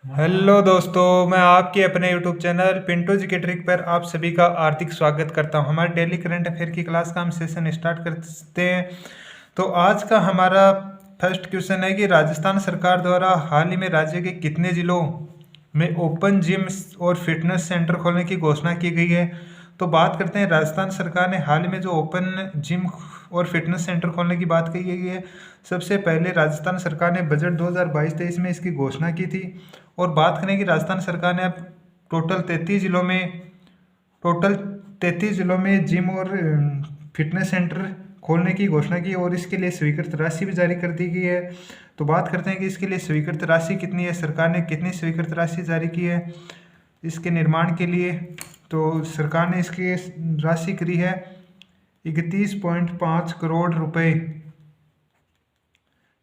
Hello दोस्तों, मैं आपके अपने यूट्यूब चैनल पिंटू जी के ट्रिक पर आप सभी का हार्दिक स्वागत करता हूं। हमारे डेली करंट अफेयर की क्लास का हम सेशन स्टार्ट करते हैं। तो आज का हमारा फर्स्ट क्वेश्चन है कि राजस्थान सरकार द्वारा हाल ही में राज्य के कितने जिलों में ओपन जिम और फिटनेस सेंटर खोलने की घोषणा की गई है। तो बात करते हैं, राजस्थान सरकार ने हाल ही में जो ओपन जिम और फिटनेस सेंटर खोलने की बात कही गई है। सबसे पहले राजस्थान सरकार ने बजट 2022-23 में इसकी घोषणा की थी। और बात करें कि राजस्थान सरकार ने अब टोटल 33 जिलों में टोटल 33 जिलों में जिम और फिटनेस सेंटर खोलने की घोषणा की और इसके लिए स्वीकृत राशि भी जारी कर दी गई है। तो बात करते हैं कि इसके लिए स्वीकृत राशि कितनी है, सरकार ने कितनी स्वीकृत राशि जारी की है इसके निर्माण के लिए। तो सरकार ने इसकी राशि करी है 31.5 करोड़ रुपए।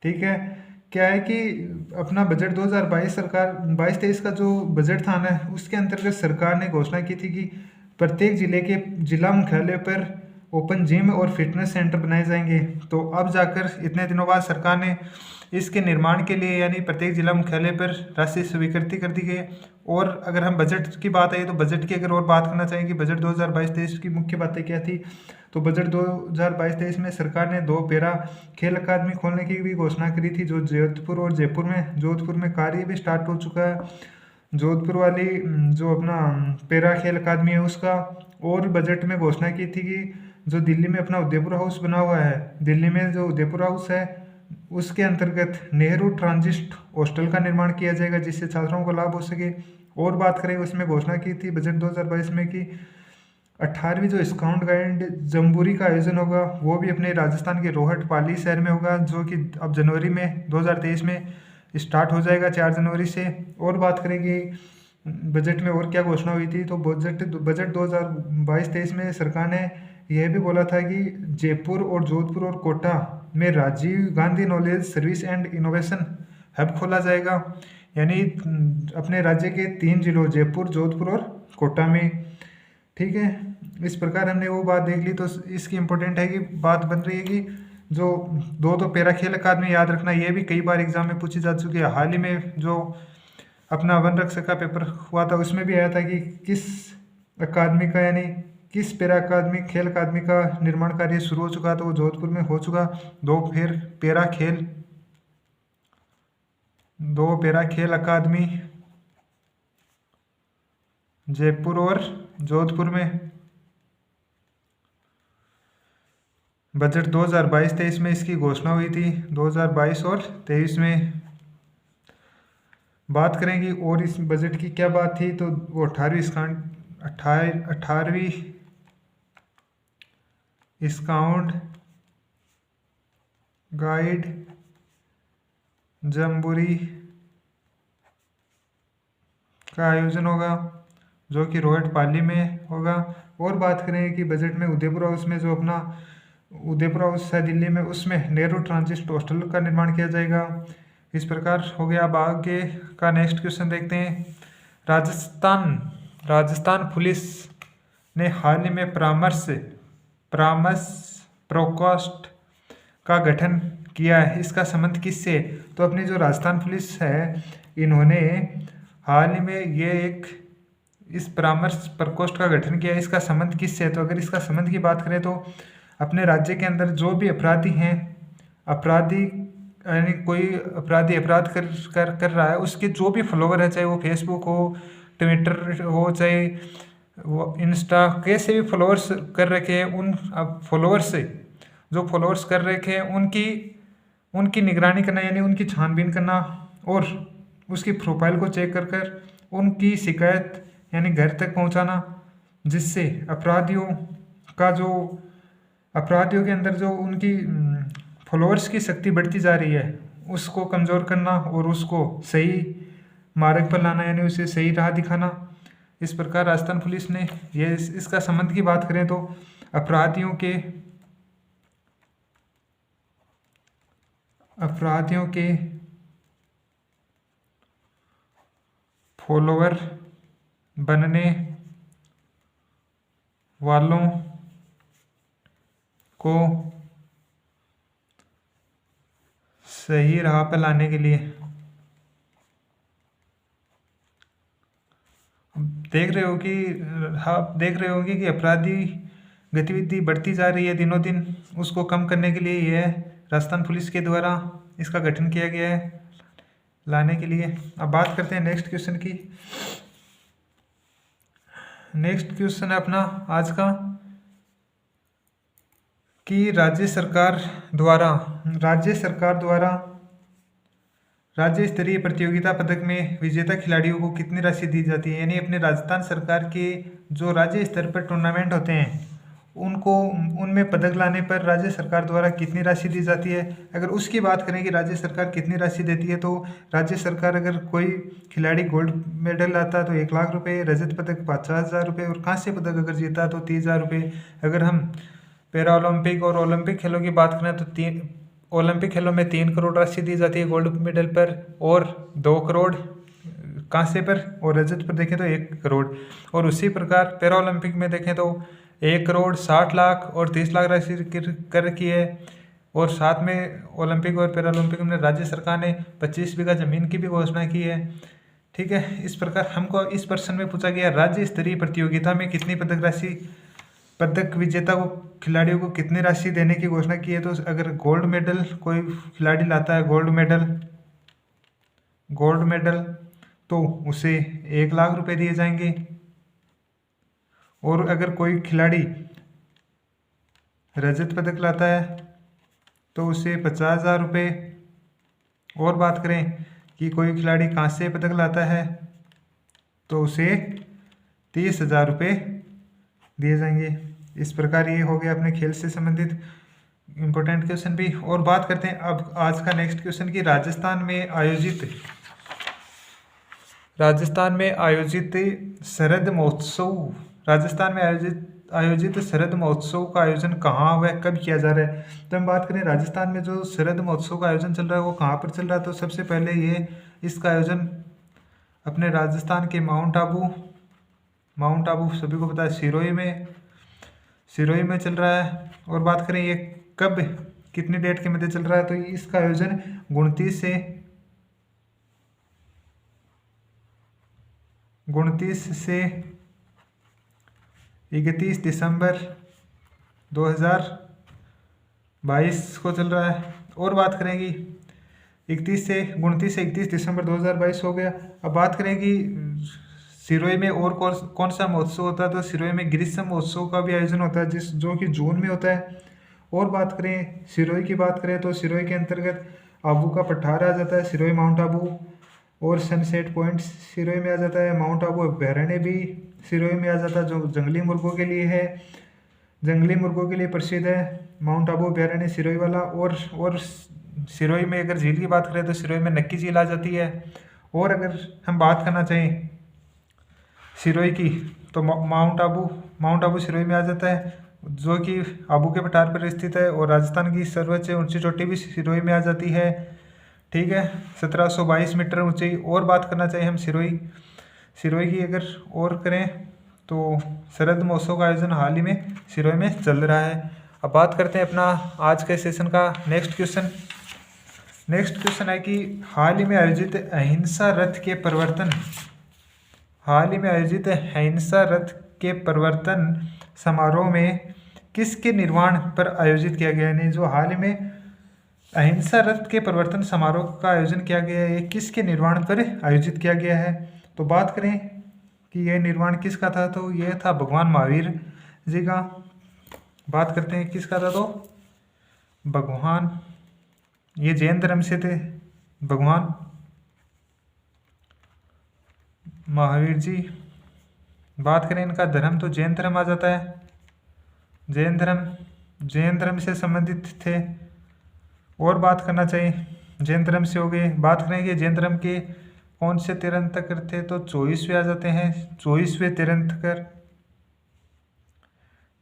ठीक है। क्या है कि अपना बजट 2022 सरकार 22-23 का जो बजट था ना, उसके अंतर्गत सरकार ने घोषणा की थी कि प्रत्येक जिले के जिला मुख्यालय पर ओपन जिम और फिटनेस सेंटर बनाए जाएंगे। तो अब जाकर इतने दिनों बाद सरकार ने इसके निर्माण के लिए यानी प्रत्येक जिला मुख्यालय पर राशि स्वीकृति कर दी गई है। और अगर हम बजट की बात आई तो बजट की अगर और बात करना चाहें कि बजट 2022-23 की मुख्य बातें क्या थी, तो बजट 2022-23 में सरकार ने 2 पैरा खेल अकादमी खोलने की भी घोषणा करी थी, जो जोधपुर और जयपुर में जोधपुर में कार्य भी स्टार्ट हो चुका है। जोधपुर वाली जो अपना पैरा खेल अकादमी है उसका। और बजट में घोषणा की थी कि जो दिल्ली में अपना उदयपुर हाउस बना हुआ है, दिल्ली में जो उदयपुर हाउस है उसके अंतर्गत नेहरू ट्रांजिट हॉस्टल का निर्माण किया जाएगा, जिससे छात्रों को लाभ हो सके। और बात करें, उसमें घोषणा की थी बजट 2022 में कि 18वीं जो स्काउट गाइड जम्बूरी का आयोजन होगा वो भी अपने राजस्थान के रोहट पाली शहर में होगा, जो कि अब जनवरी में 2023 में स्टार्ट हो जाएगा 4 जनवरी से। और बात करेंगे बजट में और क्या घोषणा हुई थी, तो बजट 2022-23 में सरकार ने यह भी बोला था कि जयपुर और जोधपुर और कोटा में Rajiv Gandhi knowledge service and innovation hub खोला जाएगा। यानी अपने राज्य के 3 जिलों जयपुर, जोधपुर और कोटा में। ठीक है। इस प्रकार हमने वो बात देख ली। तो इसकी इम्पोर्टेंट है कि बात बन रही है कि जो दो पैरा खेल अकादमी, याद रखना ये भी कई बार एग्जाम में पूछी जा चुकी है। हाल ही में जो अपना वन रक्षक का पेपर हुआ था उसमें भी आया था कि किस अकादमी का यानी किस पैरा अकादमी खेल अकादमी का निर्माण कार्य शुरू हो चुका, तो वो जोधपुर में हो चुका। दो फिर पैरा खेल अकादमी जयपुर और जोधपुर में बजट 2022-23 में इसकी घोषणा हुई थी। 2022 और 23 में बात करेंगे और इस बजट की क्या बात थी, तो वो 18वीं स्काउट गाइड जम्बूरी का आयोजन होगा, जो कि रोहट पाली में होगा। और बात करें कि बजट में उदयपुर हाउस में जो अपना उदयपुर हाउस है दिल्ली में, उसमें नेहरू ट्रांजिट हॉस्टल का निर्माण किया जाएगा। इस प्रकार हो गया। अब आगे का नेक्स्ट क्वेश्चन देखते हैं। राजस्थान राजस्थान पुलिस ने हाल ही में परामर्श प्रकोष्ठ का गठन किया है। इसका संबंध किससे है? तो अपनी जो राजस्थान पुलिस है, इन्होंने हाल ही में ये एक इस परामर्श प्रकोष्ठ का गठन किया है। इसका संबंध किससे है? तो अगर इसका संबंध की बात करें तो अपने राज्य के अंदर जो भी अपराधी हैं, अपराधी यानी कोई अपराधी अपराध कर रहा है, उसके जो भी फॉलोवर है, चाहे वो फेसबुक हो, ट्विटर हो, चाहे वो इंस्टा, कैसे भी फॉलोअर्स कर रखे हैं, उन फॉलोअर्स से जो फॉलोअर्स कर रखे हैं उनकी उनकी निगरानी करना यानी उनकी छानबीन करना और उसकी प्रोफाइल को चेक कर कर उनकी शिकायत यानी घर तक पहुंचाना, जिससे अपराधियों के अंदर जो उनकी फॉलोअर्स की शक्ति बढ़ती जा रही है उसको कमज़ोर करना और उसको सही मार्ग पर लाना यानी उसे सही राह दिखाना। इस प्रकार राजस्थान पुलिस ने ये इसका संबंध की बात करें तो अपराधियों के फॉलोवर बनने वालों को सही राह पर लाने के लिए देख रहे हो कि आप देख रहे होंगे कि अपराधी गतिविधि बढ़ती जा रही है दिनों दिन। उसको कम करने के लिए यह राजस्थान पुलिस के द्वारा इसका गठन किया गया है लाने के लिए। अब बात करते हैं नेक्स्ट क्वेश्चन की। नेक्स्ट क्वेश्चन है अपना आज का कि राज्य सरकार द्वारा राज्य स्तरीय प्रतियोगिता पदक में विजेता खिलाड़ियों को कितनी राशि दी जाती है। यानी अपने राजस्थान सरकार के जो राज्य स्तर पर टूर्नामेंट होते हैं उनको उनमें पदक लाने पर राज्य सरकार द्वारा कितनी राशि दी जाती है। अगर उसकी बात करें कि राज्य सरकार कितनी राशि देती है, तो राज्य सरकार अगर कोई खिलाड़ी गोल्ड मेडल लाता है तो 1 लाख रुपए, रजत पदक 50,000 रुपये और कांस्य पदक अगर जीता तो 30,000 रुपये। अगर हम पैरा ओलंपिक और ओलंपिक खेलों की बात करें तो ओलंपिक खेलों में 3 करोड़ राशि दी जाती है गोल्ड मेडल पर और 2 करोड़ कांसे पर, और रजत पर देखें तो 1 करोड़। और उसी प्रकार पैरा ओलंपिक में देखें तो 1 करोड़ 60 लाख और 30 लाख राशि कर रखी है। और साथ में ओलंपिक और पैरा ओलंपिक में राज्य सरकार ने 25 बीघा जमीन की भी घोषणा की है। ठीक है, इस प्रकार हमको इस प्रश्न में पूछा गया राज्य स्तरीय प्रतियोगिता में कितनी पदक विजेता को खिलाड़ियों को कितनी राशि देने की घोषणा की है। तो अगर गोल्ड मेडल कोई खिलाड़ी लाता है गोल्ड मेडल तो उसे 1 लाख रुपए दिए जाएंगे। और अगर कोई खिलाड़ी रजत पदक लाता है तो उसे 50,000 रुपये। और बात करें कि कोई खिलाड़ी कांस्य पदक लाता है तो उसे 30,000 रुपये दिए जाएंगे। इस प्रकार ये हो गया अपने खेल से संबंधित इम्पोर्टेंट क्वेश्चन भी। और बात करते हैं अब आज का नेक्स्ट क्वेश्चन की राजस्थान में आयोजित शरद महोत्सव का आयोजन कहाँ व कब किया जा रहा है। तो हम बात करें राजस्थान में जो शरद महोत्सव का आयोजन चल रहा है वो कहाँ पर चल रहा है। तो सबसे पहले इसका आयोजन अपने राजस्थान के माउंट आबू सभी को पता है सिरोही में चल रहा है। और बात करें ये कब कितनी डेट के मध्य चल रहा है, तो इसका आयोजन 29 से 31 दिसंबर 2022 को चल रहा है। और बात करेंगी 29 से 31 दिसंबर 2022 हो गया। अब बात करेंगी सिरोही में और कौन सा महोत्सव होता है। तो सिरोही में ग्रीष्म महोत्सव का भी आयोजन होता है जो कि जून में होता है। और बात करें सिरोही की बात करें तो सिरोही के अंतर्गत आबू का पठार आ जाता है, सिरोही माउंट आबू, और सनसेट पॉइंट सिरोही में आ जाता है। माउंट आबू अभ्यारण्य भी सिरोही में आ जाता है जो जंगली मुर्गों के लिए प्रसिद्ध है माउंट आबू अभ्यारण्य सिरोही वाला। और सिरोही में अगर झील की बात करें तो सिरोही में नक्की झील आ जाती है। और अगर हम बात करना चाहें सिरोही की तो माउंट आबू सिरोही में आ जाता है जो कि आबू के पठार पर स्थित है। और राजस्थान की सर्वोच्च ऊंची चोटी भी सिरोही में आ जाती है। ठीक है, 1722 मीटर ऊंचाई। और बात करना चाहिए हम सिरोही की अगर और करें तो शरद महोत्सव का आयोजन हाल ही में सिरोही में चल रहा है। अब बात करते हैं अपना आज के सेशन का नेक्स्ट क्वेश्चन है कि हाल ही में आयोजित अहिंसा रथ के परिवर्तन समारोह में किसके निर्माण पर आयोजित किया गया है। जो हाल ही में अहिंसा रथ के परिवर्तन समारोह का आयोजन किया गया है, किसके निर्माण पर आयोजित किया गया है। तो बात करें कि यह निर्माण किसका था, तो यह था भगवान महावीर जी का। बात करते हैं किसका था, तो भगवान, ये जैन धर्म से थे भगवान महावीर जी। बात करें इनका धर्म तो जैन धर्म आ जाता है, जैन धर्म से संबंधित थे। और बात करना चाहिए जैन धर्म से हो गए। बात करेंगे जैन धर्म के कौन से तीर्थंकर थे, तो 24वें आ जाते हैं, 24वें तीर्थंकर।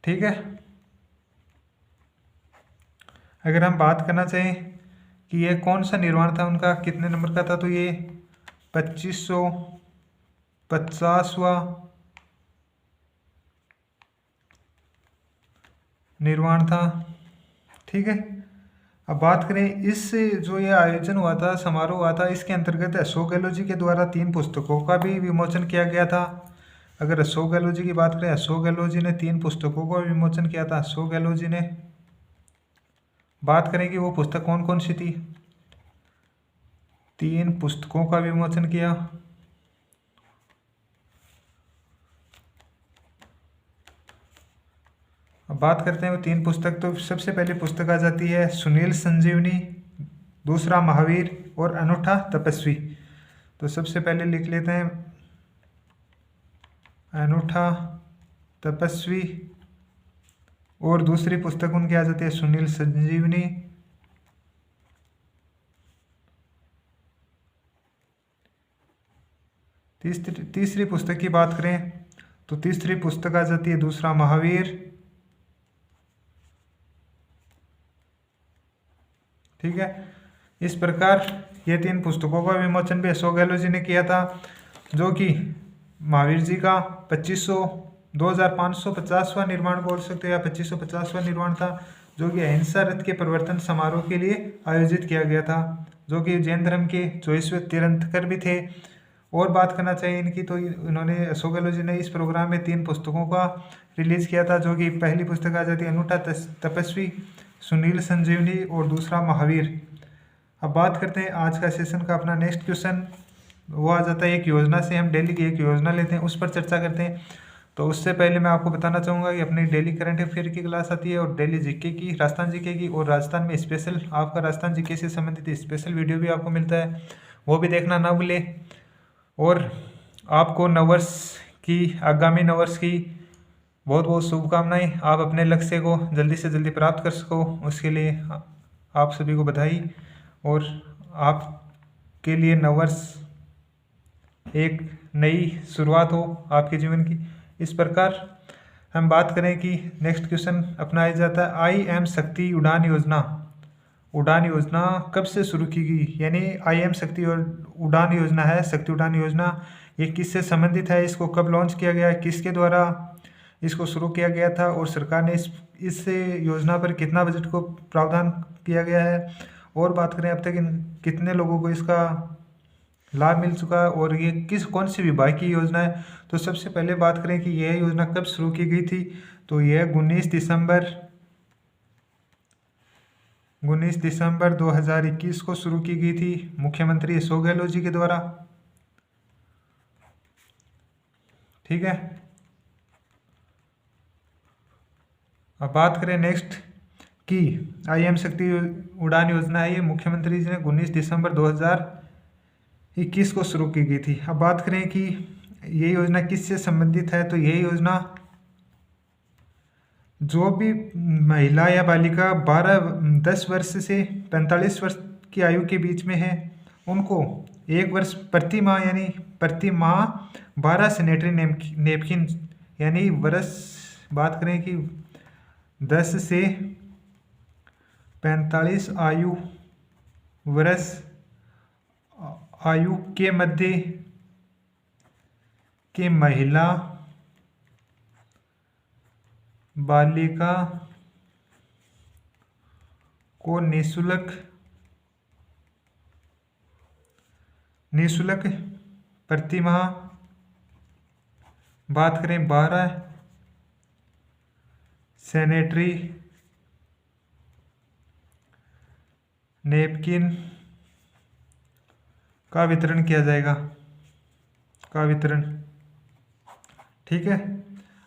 ठीक है, अगर हम बात करना चाहें कि ये कौन सा निर्माण था उनका, कितने नंबर का था, तो ये 2550वां निर्माण था। ठीक है, अब बात करें इस जो ये आयोजन हुआ था, समारोह हुआ था, इसके अंतर्गत अशोक गहलोत जी के द्वारा 3 पुस्तकों का भी विमोचन किया गया था। अगर अशोक गहलोत जी की बात करें, अशोक गहलोत जी ने 3 पुस्तकों का विमोचन किया था। अशोक गहलोत जी ने बात करें कि वो पुस्तक कौन कौन सी थी, 3 पुस्तकों का विमोचन किया। अब बात करते हैं वो 3 पुस्तक, तो सबसे पहली पुस्तक आ जाती है सुनील संजीवनी, दूसरा महावीर और अनूठा तपस्वी। तो सबसे पहले लिख लेते हैं अनूठा तपस्वी, और दूसरी पुस्तक उनकी आ जाती है सुनील संजीवनी। तीसरी पुस्तक की बात करें तो तीसरी पुस्तक आ जाती है दूसरा महावीर। ठीक है, इस प्रकार ये 3 पुस्तकों का विमोचन भी अशोक गहलोत जी ने किया था, जो कि महावीर जी का 2550वां निर्माण बोल सकते हो या 2550वां निर्माण था, जो कि अहिंसा रथ के प्रवर्तन समारोह के लिए आयोजित किया गया था, जो कि जैन धर्म के 24वें तीर्थंकर भी थे। और बात करना चाहिए इनकी, तो इन्होंने अशोक गहलोत जी ने इस प्रोग्राम में 3 पुस्तकों का रिलीज किया था, जो कि पहली पुस्तक आ जाती है अनूठा तपस्वी, सुनील संजीवनी और दूसरा महावीर। अब बात करते हैं आज का सेशन का अपना नेक्स्ट क्वेश्चन, वो आ जाता है एक योजना से, हम डेली की एक योजना लेते हैं उस पर चर्चा करते हैं। तो उससे पहले मैं आपको बताना चाहूँगा कि अपनी डेली करंट अफेयर की क्लास आती है और डेली जीके की, राजस्थान जीके की, और राजस्थान में स्पेशल आपका राजस्थान जीके से संबंधित स्पेशल वीडियो भी आपको मिलता है, वो भी देखना ना भूले। और आपको नववर्ष की, आगामी नववर्ष की बहुत बहुत शुभकामनाएं। आप अपने लक्ष्य को जल्दी से जल्दी प्राप्त कर सको, उसके लिए आप सभी को बधाई, और आपके लिए नववर्ष एक नई शुरुआत हो आपके जीवन की। इस प्रकार हम बात करें कि नेक्स्ट क्वेश्चन अपना आ जाता है IM शक्ति उड़ान योजना। उड़ान योजना कब से शुरू की गई, यानी IM शक्ति और उड़ान योजना है, शक्ति उड़ान योजना, ये किससे संबंधित है, इसको कब लॉन्च किया गया, किसके द्वारा इसको शुरू किया गया था, और सरकार ने इस योजना पर कितना बजट को प्रावधान किया गया है, और बात करें अब तक कितने लोगों को इसका लाभ मिल चुका है, और ये कौन सी विभाग की योजना है। तो सबसे पहले बात करें कि यह योजना कब शुरू की गई थी, तो यह 19 दिसंबर 2021 को शुरू की गई थी मुख्यमंत्री अशोक गहलोत जी के द्वारा। ठीक है, अब बात करें नेक्स्ट कि IM शक्ति उड़ान योजना है, ये मुख्यमंत्री जी ने 19 दिसंबर 2021 को शुरू की गई थी। अब बात करें कि ये योजना किससे संबंधित है, तो ये योजना जो भी महिला या बालिका 10 वर्ष से 45 वर्ष की आयु के बीच में है, उनको 1 वर्ष प्रति माह, यानी प्रति माह 12 सैनिटरी नैपकिन, यानी वर्ष बात करें कि 10 से 45 वर्ष आयु के मध्य के महिला बालिका को निःशुल्क प्रति माह बात करें 12 सैनिटरी नैपकिन का वितरण किया जाएगा, ठीक है।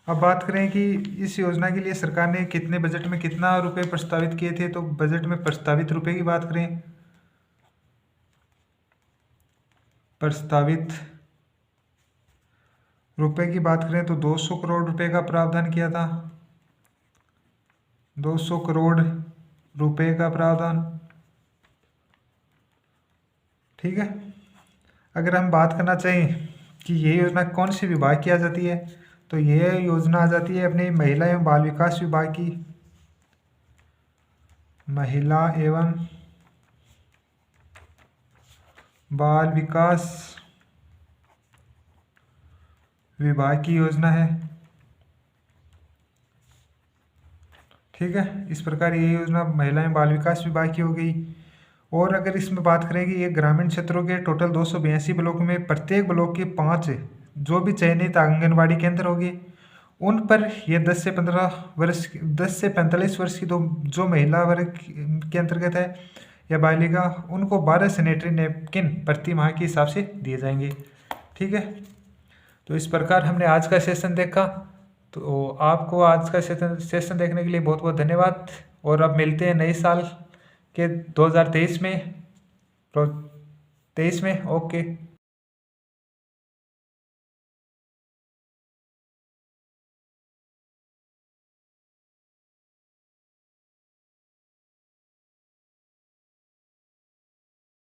अब बात करें कि इस योजना के लिए सरकार ने कितने बजट में कितना रुपए प्रस्तावित किए थे, तो बजट में प्रस्तावित रुपए की बात करें, तो 200 करोड़ रुपए का प्रावधान किया था, 200 करोड़ रुपए का प्रावधान। ठीक है, अगर हम बात करना चाहें कि ये योजना कौन सी विभाग की आ जाती है, तो ये योजना आ जाती है अपने महिला एवं बाल विकास विभाग की, महिला एवं बाल विकास विभाग की योजना है। ठीक है, इस प्रकार ये योजना महिला एवं बाल विकास विभाग की हो गई। और अगर इसमें बात करें कि ये ग्रामीण क्षेत्रों के टोटल 282 ब्लॉक में प्रत्येक ब्लॉक के 5 जो भी चयनित आंगनवाड़ी केंद्र होगी उन पर ये 10 से 45 वर्ष की जो महिला वर्ग के अंतर्गत है या बालिका, उनको 12 सैनिटरी नैपकिन प्रति माह के हिसाब से दिए जाएंगे। ठीक है, तो इस प्रकार हमने आज का सेशन देखा। तो आपको आज का सेशन देखने के लिए बहुत बहुत धन्यवाद, और अब मिलते हैं नए साल के 2023 में। ओके।